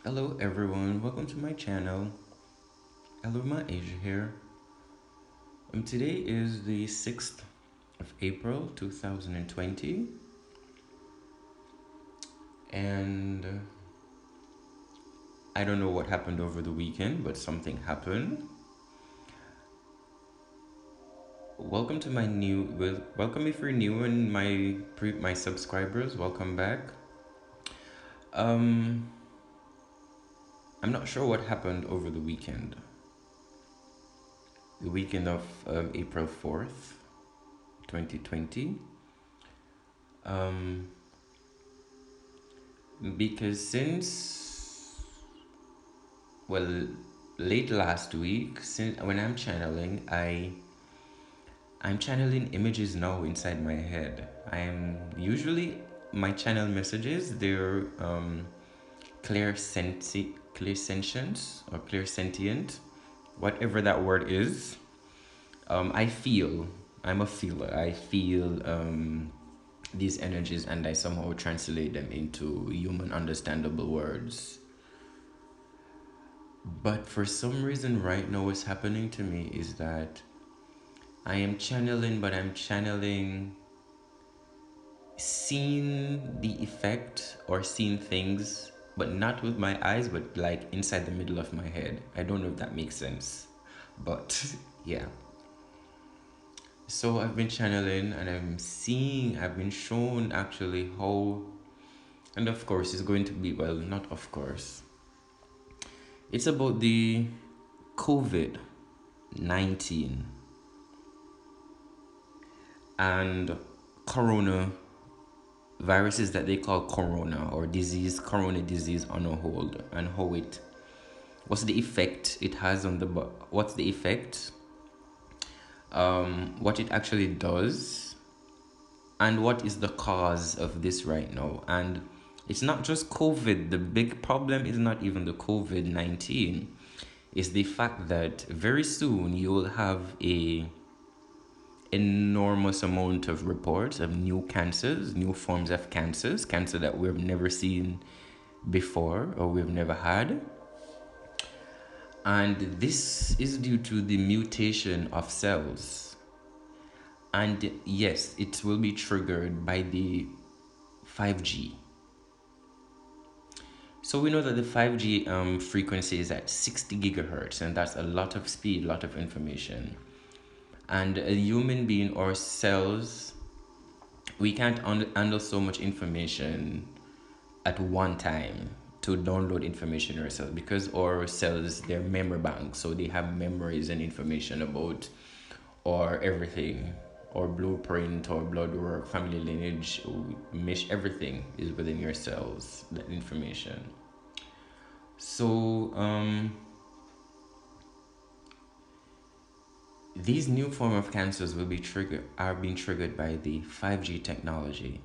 Hello everyone, welcome to my channel. Hello my Asia here. Today is the 6th of April 2020 and I don't know what happened over the weekend, but something happened. Welcome to my welcome if you're new and my subscribers, welcome back. Um I'm not sure what happened over the weekend. The weekend of April 4th, 2020. Um because since well late last week, since when I'm channeling images now inside my head. I am usually my channel messages, they're clear sentience or clear sentient, whatever that word is. I feel, I'm a feeler. I feel these energies and I somehow translate them into human understandable words. But for some reason, right now, what's happening to me is that I am channeling, but I'm channeling seeing the effect or seeing things, but not with my eyes, but like inside the middle of my head. I don't know if that makes sense, but yeah. So I've been channeling and I've been shown actually how, and of course, it's going to be, well, not of course. It's about the COVID-19 and corona viruses that they call corona or corona disease on a hold, and what's the effect it has on what's the effect, what it actually does, and what is the cause of this right now. And it's not just COVID. The big problem is not even the COVID-19. It's the fact that very soon you will have a enormous amount of reports of new cancers, new forms of cancer that we've never seen before or we've never had. And this is due to the mutation of cells. And yes, it will be triggered by the 5G. So we know that the 5G frequency is at 60 gigahertz, and that's a lot of speed, a lot of information. And a human being or cells, we can't handle so much information at one time to download information in our cells, because our cells, they're memory banks, so they have memories and information about or everything, or blueprint or blood work, family lineage, everything is within your cells, that information. So these new form of cancers are being triggered by the 5G technology.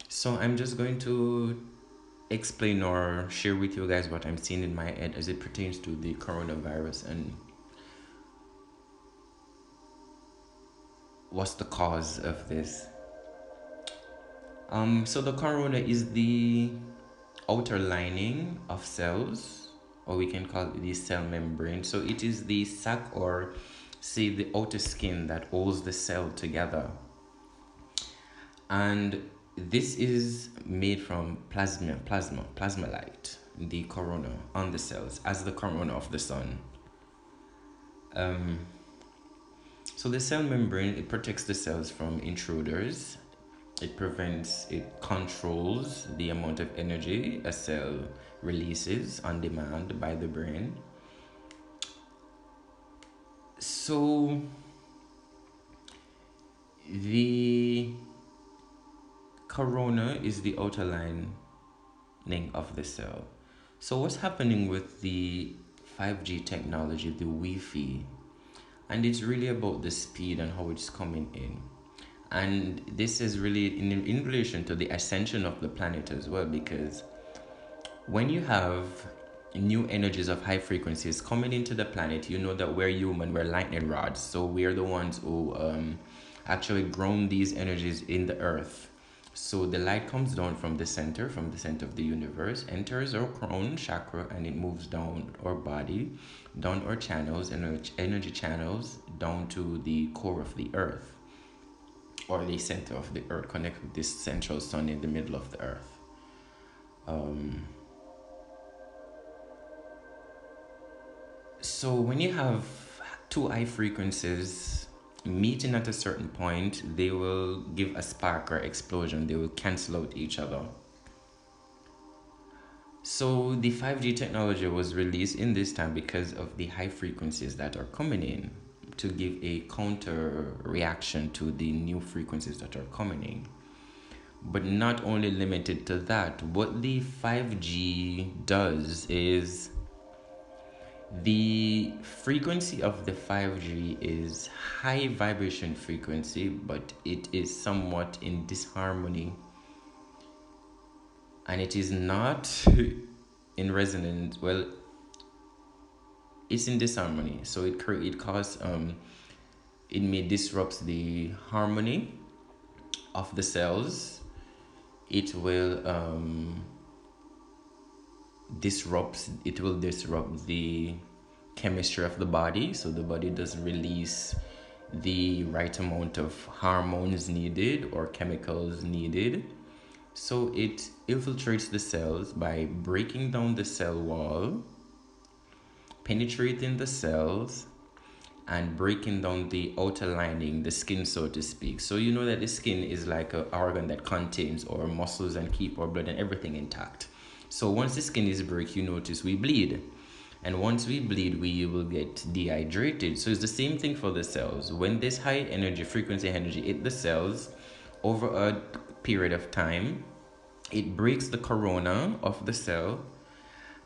So I'm just going to explain or share with you guys what I'm seeing in my head as it pertains to the coronavirus and what's the cause of this. So the corona is the outer lining of cells, or we can call it the cell membrane. So it is the sac, or say the outer skin, that holds the cell together. And this is made from plasma light, the corona on the cells, as the corona of the sun. So the cell membrane, it protects the cells from intruders. It controls the amount of energy a cell releases on demand by the brain. So the corona is the outer lining of the cell. So what's happening with the 5G technology, the Wi-Fi, and it's really about the speed and how it's coming in. And this is really in relation to the ascension of the planet as well, because when you have new energies of high frequencies coming into the planet, you know that we're human, we're lightning rods, so we're the ones who actually ground these energies in the earth. So the light comes down from the center of the universe, enters our crown chakra, and it moves down our body, down our channels and our energy channels, down to the core of the earth, or the center of the earth, connect with this central sun in the middle of the earth. Um, so when you have two high frequencies meeting at a certain point, they will give a spark or explosion. They will cancel out each other. So the 5G technology was released in this time because of the high frequencies that are coming in, to give a counter reaction to the new frequencies that are coming in. But not only limited to that, what the 5G does is, the frequency of the 5G is high vibration frequency, but it is somewhat in disharmony, and it is not in resonance. Well, it's in disharmony, so it may disrupt the harmony of the cells. It will disrupt the chemistry of the body, so the body doesn't release the right amount of hormones needed or chemicals needed. So it infiltrates the cells by breaking down the cell wall, penetrating the cells, and breaking down the outer lining, the skin, so to speak. So you know that the skin is like an organ that contains our muscles and keep our blood and everything intact. So once the skin is break, you notice we bleed. And once we bleed, we will get dehydrated. So it's the same thing for the cells. When this high energy, frequency energy hit the cells over a period of time, it breaks the corona of the cell,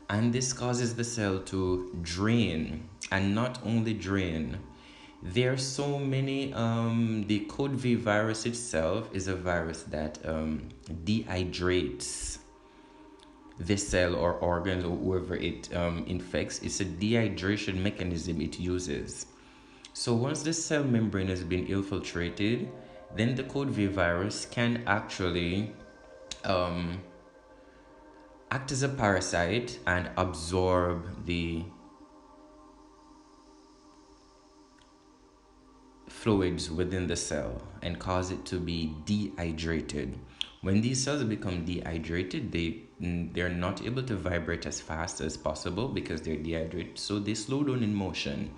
and this causes the cell to drain. And not only drain, there are so many, the COVID virus itself is a virus that dehydrates the cell or organs or whoever it infects. It's a dehydration mechanism it uses. So once the cell membrane has been infiltrated, then the COVID virus can actually act as a parasite and absorb the fluids within the cell and cause it to be dehydrated. When these cells become dehydrated, they're not able to vibrate as fast as possible because they're dehydrated, so they slow down in motion.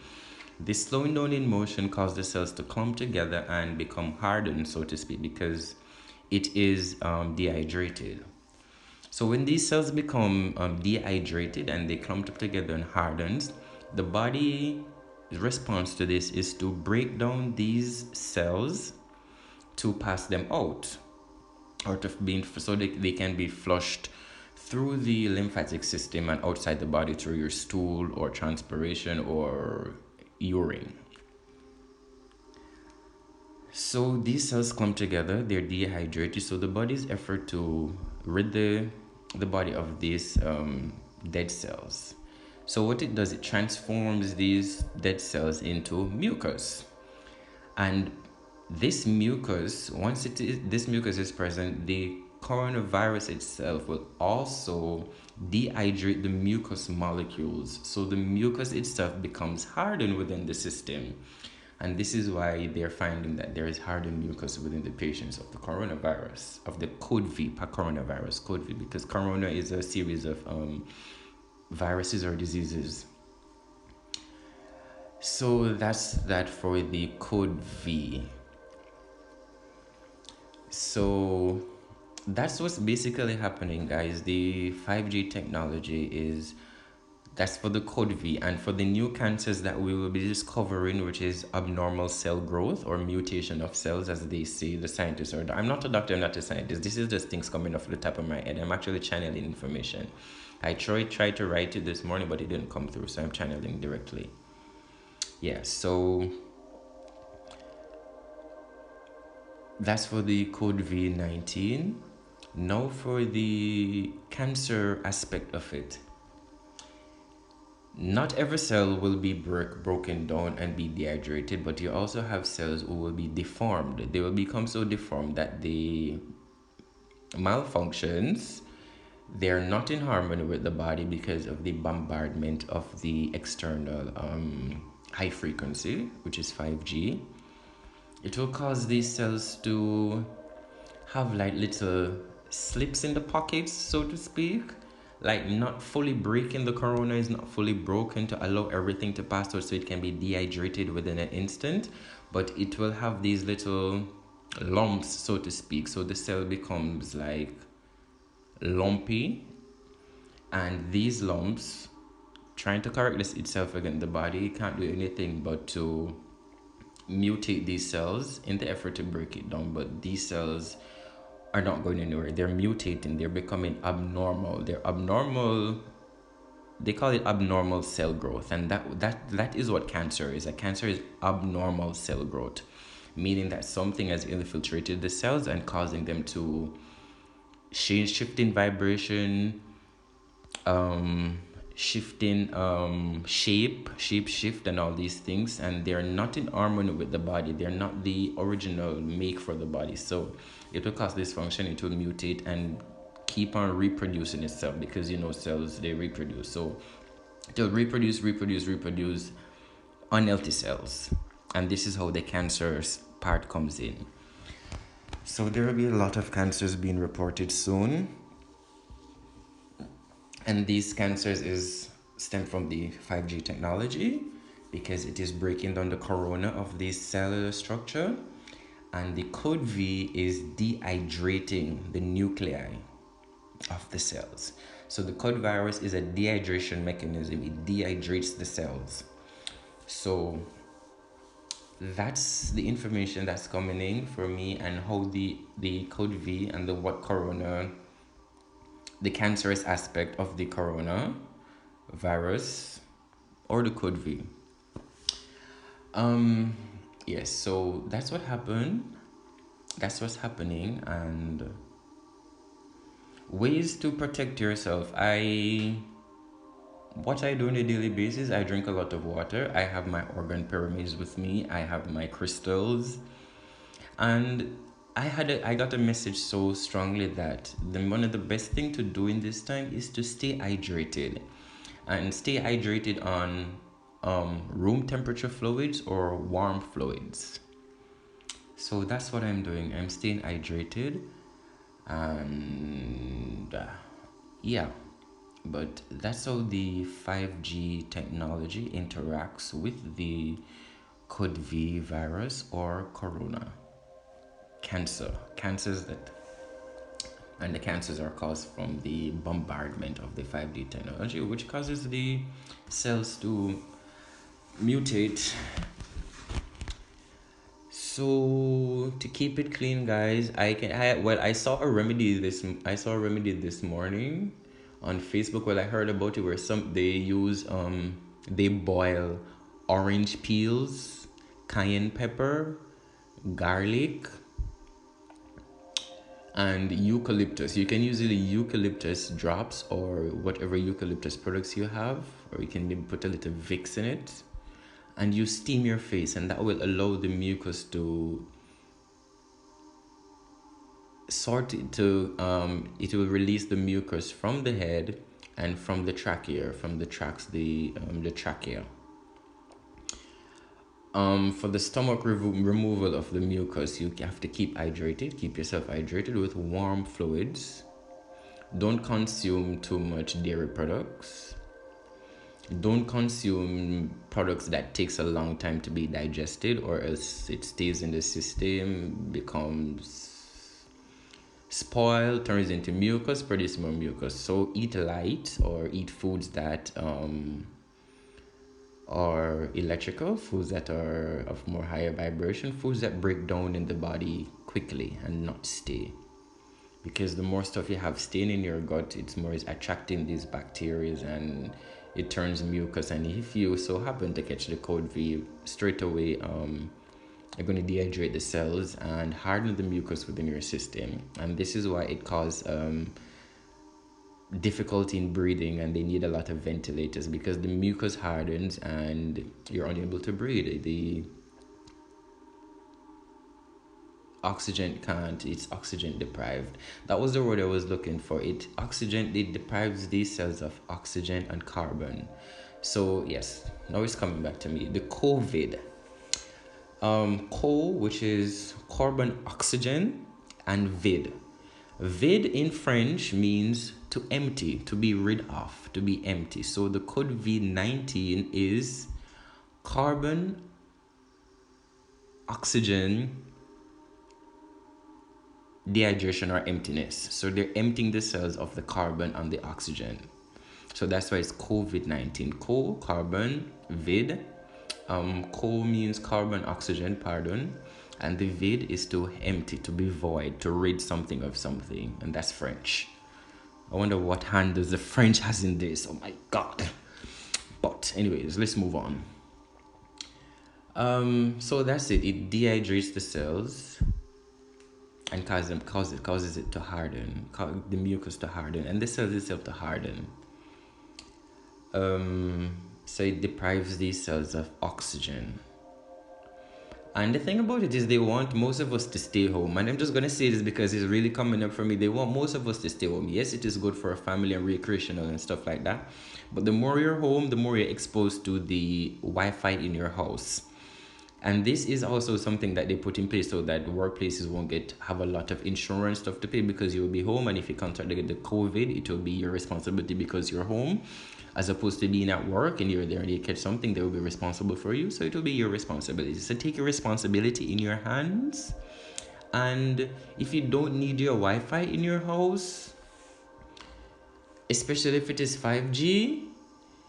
This slowing down in motion causes the cells to clump together and become hardened, so to speak, because it is dehydrated. So when these cells become dehydrated and they clump up together and hardens, the body's response to this is to break down these cells to pass them out, or so they can be flushed through the lymphatic system and outside the body through your stool or transpiration or urine. So these cells come together, they're dehydrated, so the body's effort to rid the body of these dead cells. So what it does, it transforms these dead cells into mucus. And this mucus, this mucus is present, the coronavirus itself will also dehydrate the mucus molecules. So the mucus itself becomes hardened within the system. And this is why they're finding that there is hardened mucus within the patients of the coronavirus, of the COVID, because corona is a series of viruses or diseases. So that's that for the COVID. So that's what's basically happening, guys. The 5G technology that's for the COVID, and for the new cancers that we will be discovering, which is abnormal cell growth or mutation of cells, as they say, the scientists are. I'm not a doctor, I'm not a scientist. This is just things coming off the top of my head. I'm actually channeling information. I tried to write it this morning, but it didn't come through, so I'm channeling directly. Yeah, so that's for the COVID-19. Now for the cancer aspect of it. Not every cell will be broken down and be dehydrated, but you also have cells who will be deformed. They will become so deformed that they malfunctions, they're not in harmony with the body because of the bombardment of the external high frequency, which is 5G. It will cause these cells to have like little slips in the pockets, so to speak, like not fully breaking. The corona is not fully broken to allow everything to pass through, so it can be dehydrated within an instant, but it will have these little lumps, so to speak, so the cell becomes like lumpy, and these lumps trying to correct this itself again, the body can't do anything but to mutate these cells in the effort to break it down. But these cells are not going anywhere. They're mutating, they're becoming abnormal. They're abnormal. They call it abnormal cell growth, and that is what cancer is. A cancer is abnormal cell growth, meaning that something has infiltrated the cells and causing them to shift in vibration, shifting shape shift, and all these things, and they're not in harmony with the body. They're not the original make for the body, so it will cause dysfunction. It will mutate and keep on reproducing itself, because cells, they reproduce, so they'll reproduce unhealthy cells, and this is how the cancer's part comes in. So there will be a lot of cancers being reported soon, and these cancers is stem from the 5G technology, because it is breaking down the corona of this cellular structure, and the code V is dehydrating the nuclei of the cells. So the code virus is a dehydration mechanism. It dehydrates the cells. So that's the information that's coming in for me, and how the code V and the what corona, the cancerous aspect of the corona virus or the code V. Yes, so that's what happened. That's what's happening, and ways to protect yourself. What I do on a daily basis, I drink a lot of water. I have my organ pyramids with me. I have my crystals, and I got a message so strongly that one of the best thing to do in this time is to stay hydrated, and stay hydrated on room temperature fluids or warm fluids. So that's what I'm doing. I'm staying hydrated, and yeah, but that's how the 5G technology interacts with the code V virus or corona cancers that, and the cancers are caused from the bombardment of the 5G technology, which causes the cells to mutate. So to keep it clean, guys, I saw a remedy this morning on Facebook. Well, I heard about it, where they boil orange peels, cayenne pepper, garlic, and eucalyptus. You can use the eucalyptus drops or whatever eucalyptus products you have, or you can maybe put a little Vicks in it, and you steam your face, and that will allow the mucus to it will release the mucus from the head and from the trachea, the trachea. For the stomach removal of the mucus, you have to keep yourself hydrated with warm fluids. Don't consume too much dairy products. Don't consume products that takes a long time to be digested, or else it stays in the system, becomes spoiled, turns into mucus, produces more mucus. So eat light, or eat foods that are electrical, foods that are of more higher vibration, foods that break down in the body quickly and not stay. Because the more stuff you have staying in your gut, it's more is attracting these bacteria, and it turns mucus. And if you so happen to catch the code V, straight away you're going to dehydrate the cells and harden the mucus within your system. And this is why it causes difficulty in breathing, and they need a lot of ventilators, because the mucus hardens and you're unable to breathe. The oxygen can't, it's oxygen deprived. That was the word I was looking for. It deprives these cells of oxygen and carbon. So yes, now it's coming back to me. The COVID. Co, which is carbon oxygen, and vid. Vid in French means to empty, to be rid of, to be empty. So the COVID-19 is carbon, oxygen, dehydration, or emptiness. So they're emptying the cells of the carbon and the oxygen. So that's why it's COVID-19. Co, carbon, vid. Co means carbon, oxygen, pardon. And the vid is to empty, to be void, to rid something of something. And that's French. I wonder what hand does the French has in this. Oh my God. But anyways, let's move on. So that's it. It dehydrates the cells and causes it to harden, the mucus to harden, and the cells itself to harden. So it deprives these cells of oxygen. And the thing about it is they want most of us to stay home. And I'm just going to say this because it's really coming up for me. They want most of us to stay home. Yes, it is good for a family and recreational and stuff like that. But the more you're home, the more you're exposed to the Wi-Fi in your house. And this is also something that they put in place so that workplaces won't have a lot of insurance stuff to pay, because you'll be home, and if you contract the COVID, it will be your responsibility because you're home, as opposed to being at work and you're there and you catch something, they will be responsible for you. So it will be your responsibility. So take your responsibility in your hands. And if you don't need your Wi-Fi in your house, especially if it is 5G,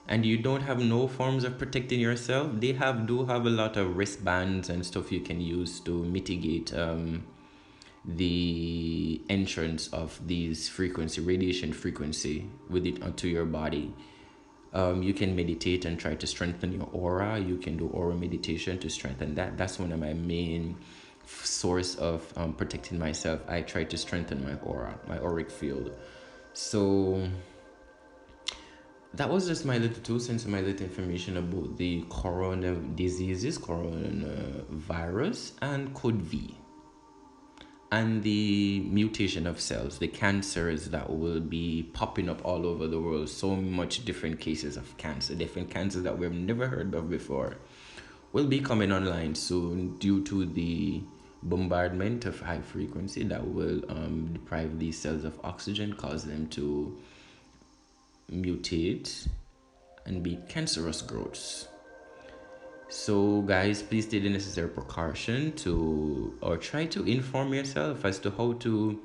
and you don't have no forms of protecting yourself, they do have a lot of wristbands and stuff you can use to mitigate the entrance of these radiation frequency with it onto your body. You can meditate and try to strengthen your aura. You can do aura meditation to strengthen that. That's one of my main source of protecting myself. I try to strengthen my aura, my auric field. So that was just my little 2 cents, my little information about the coronavirus, and COVID, and the mutation of cells, the cancers that will be popping up all over the world. So much different cases of cancer, different cancers that we've never heard of before, will be coming online soon due to the bombardment of high frequency that will deprive these cells of oxygen, cause them to mutate and be cancerous growths. So guys, please take the necessary precaution or try to inform yourself as to how to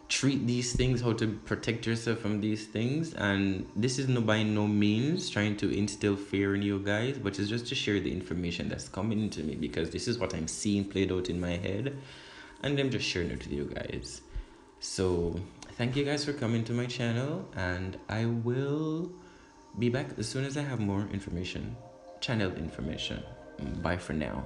treat these things, how to protect yourself from these things. And this is by no means trying to instill fear in you guys, but it's just to share the information that's coming into me, because this is what I'm seeing played out in my head, and I'm just sharing it with you guys. So thank you guys for coming to my channel, and I will be back as soon as I have more information, channel information. Bye for now.